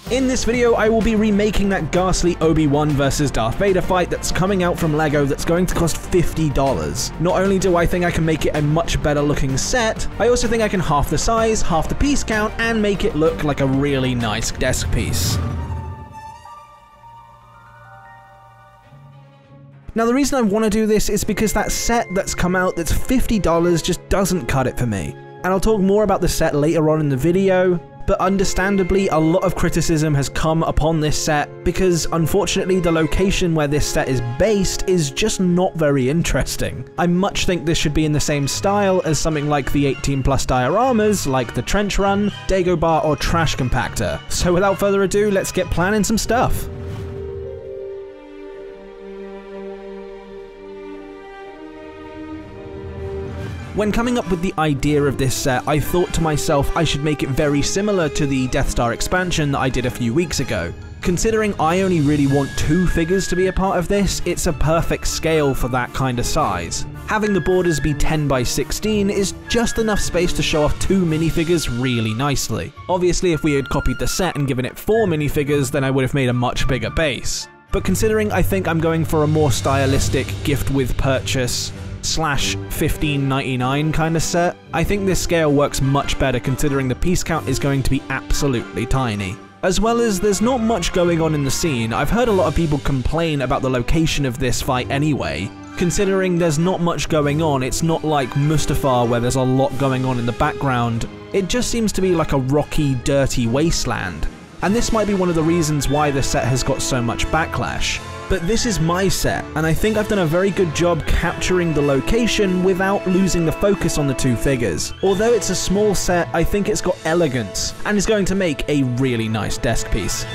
In this video, I will be remaking that ghastly Obi-Wan vs Darth Vader fight that's coming out from LEGO that's going to cost $50. Not only do I think I can make it a much better looking set, I also think I can half the size, half the piece count, and make it look like a really nice desk piece. Now the reason I want to do this is because that set that's come out that's $50 just doesn't cut it for me. And I'll talk more about the set later on in the video, but understandably a lot of criticism has come upon this set because unfortunately the location where this set is based is just not very interesting. I much think this should be in the same style as something like the 18+ dioramas like the Trench Run, Dagobah, or Trash Compactor. So without further ado, let's get planning some stuff. When coming up with the idea of this set, I thought to myself I should make it very similar to the Death Star expansion that I did a few weeks ago. Considering I only really want 2 figures to be a part of this, it's a perfect scale for that kind of size. Having the borders be 10 by 16 is just enough space to show off 2 minifigures really nicely. Obviously if we had copied the set and given it 4 minifigures, then I would have made a much bigger base. But considering I think I'm going for a more stylistic gift with purchase / $15.99 kind of set, I think this scale works much better considering the piece count is going to be absolutely tiny. As well as there's not much going on in the scene. I've heard a lot of people complain about the location of this fight anyway. Considering there's not much going on, it's not like Mustafar where there's a lot going on in the background. It just seems to be like a rocky, dirty wasteland. And this might be one of the reasons why the set has got so much backlash. But this is my set, and I think I've done a very good job capturing the location without losing the focus on the 2 figures. Although it's a small set, I think it's got elegance, and is going to make a really nice desk piece.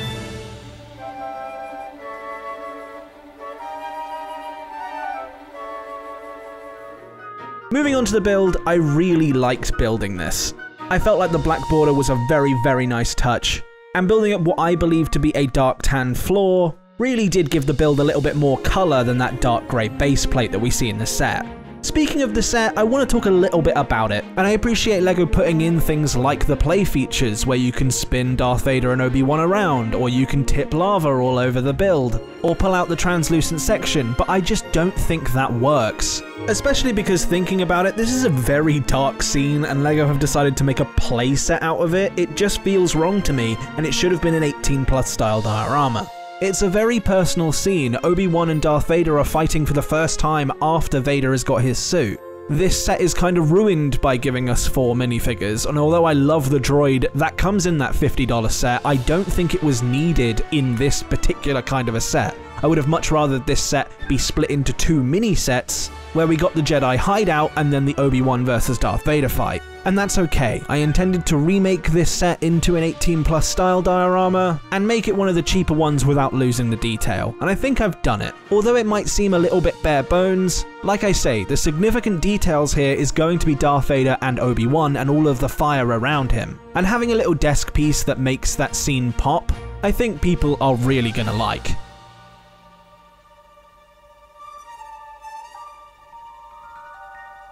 Moving on to the build, I really liked building this. I felt like the black border was a very nice touch, and building up what I believe to be a dark tan floor really did give the build a little bit more colour than that dark grey base plate that we see in the set. Speaking of the set, I want to talk a little bit about it, and I appreciate LEGO putting in things like the play features where you can spin Darth Vader and Obi-Wan around, or you can tip lava all over the build, or pull out the translucent section, but I just don't think that works. Especially because thinking about it, this is a very dark scene and LEGO have decided to make a play set out of it. It just feels wrong to me, and it should have been an 18+ style diorama. It's a very personal scene. Obi-Wan and Darth Vader are fighting for the first time after Vader has got his suit. This set is kind of ruined by giving us 4 minifigures, and although I love the droid that comes in that $50 set, I don't think it was needed in this particular kind of a set. I would have much rather this set be split into 2 mini sets, where we got the Jedi hideout and then the Obi-Wan vs Darth Vader fight. And that's okay. I intended to remake this set into an 18+ style diorama, and make it one of the cheaper ones without losing the detail, and I think I've done it. Although it might seem a little bit bare bones, like I say, the significant details here is going to be Darth Vader and Obi-Wan and all of the fire around him. And having a little desk piece that makes that scene pop, I think people are really gonna like.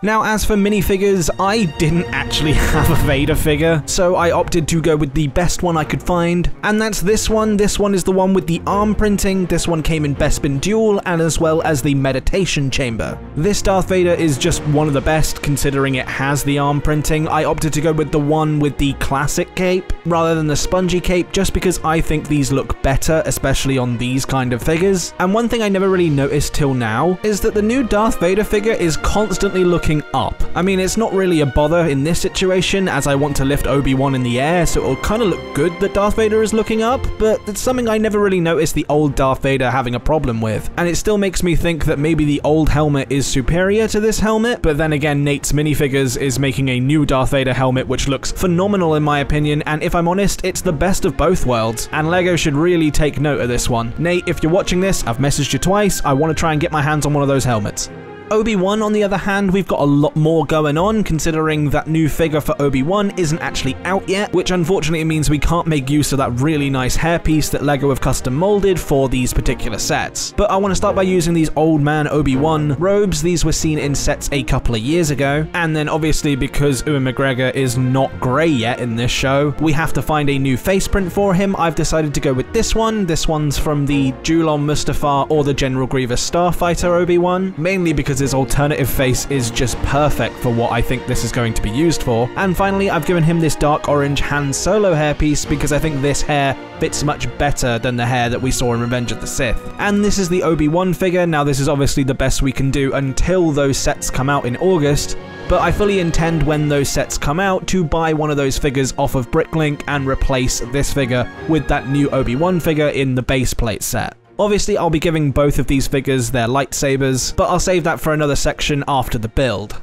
Now as for minifigures, I didn't actually have a Vader figure, so I opted to go with the best one I could find, and that's this one. This one is the one with the arm printing. This one came in Bespin Dual, and as well as the meditation chamber. This Darth Vader is just one of the best considering it has the arm printing. I opted to go with the one with the classic cape rather than the spongy cape just because I think these look better, especially on these kind of figures. And one thing I never really noticed till now is that the new Darth Vader figure is constantly looking up. I mean, it's not really a bother in this situation as I want to lift Obi-Wan in the air, so it'll kind of look good that Darth Vader is looking up, but it's something I never really noticed the old Darth Vader having a problem with, and it still makes me think that maybe the old helmet is superior to this helmet, but then again, Nate's minifigures is making a new Darth Vader helmet which looks phenomenal in my opinion, and if I'm honest, it's the best of both worlds, and LEGO should really take note of this one. Nate, if you're watching this, I've messaged you twice, I want to try and get my hands on one of those helmets. Obi-Wan, on the other hand, we've got a lot more going on, considering that new figure for Obi-Wan isn't actually out yet, which unfortunately means we can't make use of that really nice hairpiece that LEGO have custom molded for these particular sets. But I want to start by using these old man Obi-Wan robes. These were seen in sets a couple of years ago, and then obviously because Ewan McGregor is not grey yet in this show, we have to find a new face print for him. I've decided to go with this one. This one's from the Julon Mustafar or the General Grievous Starfighter Obi-Wan, mainly because his alternative face is just perfect for what I think this is going to be used for. And finally, I've given him this dark orange Han Solo hairpiece because I think this hair fits much better than the hair that we saw in Revenge of the Sith. And this is the Obi-Wan figure. Now, this is obviously the best we can do until those sets come out in August, but I fully intend when those sets come out to buy one of those figures off of Bricklink and replace this figure with that new Obi-Wan figure in the base plate set. Obviously, I'll be giving both of these figures their lightsabers, but I'll save that for another section after the build.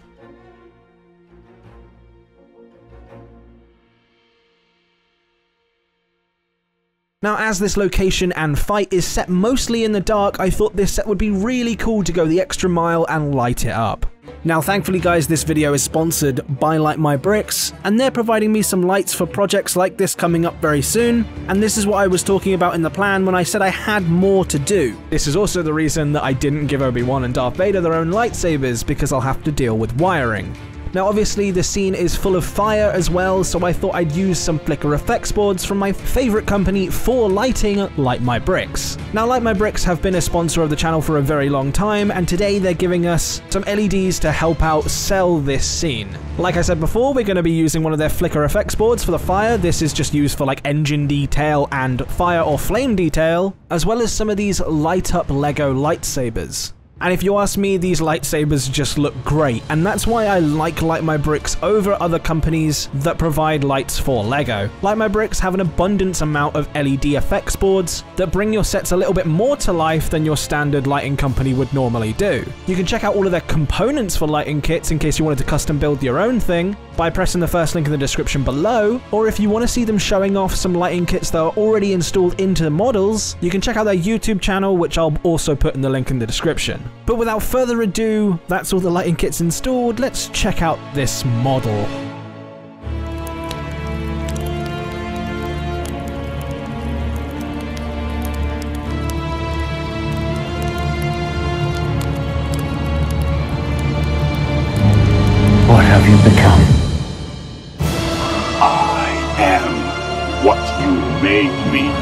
Now, as this location and fight is set mostly in the dark, I thought this set would be really cool to go the extra mile and light it up. Now, thankfully guys, this video is sponsored by Light My Bricks, and they're providing me some lights for projects like this coming up very soon, and this is what I was talking about in the plan when I said I had more to do. This is also the reason that I didn't give Obi-Wan and Darth Vader their own lightsabers, because I'll have to deal with wiring. Now obviously the scene is full of fire as well, so I thought I'd use some flicker effects boards from my favourite company for lighting, Light My Bricks. Now Light My Bricks have been a sponsor of the channel for a very long time, and today they're giving us some LEDs to help out sell this scene. Like I said before, we're going to be using one of their flicker effects boards for the fire. This is just used for like engine detail and fire or flame detail, as well as some of these light up LEGO lightsabers. And if you ask me, these lightsabers just look great, and that's why I like Light My Bricks over other companies that provide lights for LEGO. Light My Bricks have an abundant amount of LED effects boards that bring your sets a little bit more to life than your standard lighting company would normally do. You can check out all of their components for lighting kits in case you wanted to custom build your own thing by pressing the first link in the description below, or if you want to see them showing off some lighting kits that are already installed into the models, you can check out their YouTube channel, which I'll also put in the link in the description. But without further ado, that's all the lighting kits installed. Let's check out this model. What have you become? I am what you made me.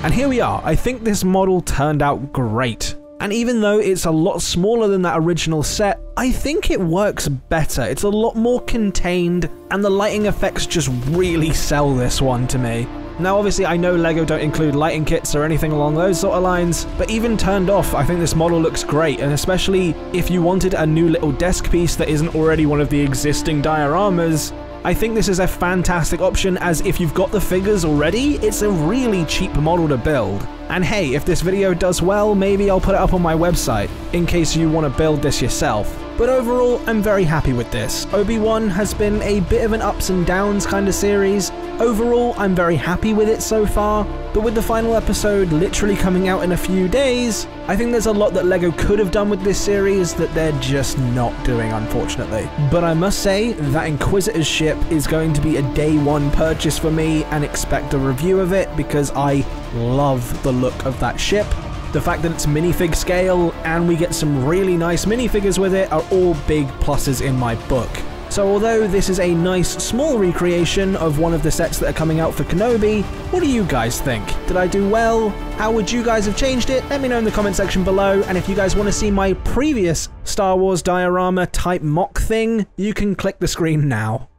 And here we are. I think this model turned out great. And even though it's a lot smaller than that original set, I think it works better. It's a lot more contained, and the lighting effects just really sell this one to me. Now obviously I know LEGO don't include lighting kits or anything along those sort of lines, but even turned off, I think this model looks great, and especially if you wanted a new little desk piece that isn't already one of the existing dioramas, I think this is a fantastic option, as if you've got the figures already, it's a really cheap model to build. And hey, if this video does well, maybe I'll put it up on my website, in case you want to build this yourself. But overall, I'm very happy with this. Obi-Wan has been a bit of an ups and downs kind of series. Overall, I'm very happy with it so far, but with the final episode literally coming out in a few days, I think there's a lot that LEGO could have done with this series that they're just not doing, unfortunately. But I must say, that Inquisitor's ship is going to be a day one purchase for me, and expect a review of it, because I love the look of that ship. The fact that it's minifig scale and we get some really nice minifigures with it are all big pluses in my book. So although this is a nice small recreation of one of the sets that are coming out for Kenobi, what do you guys think? Did I do well? How would you guys have changed it? Let me know in the comment section below, and if you guys want to see my previous Star Wars diorama type mock thing, you can click the screen now.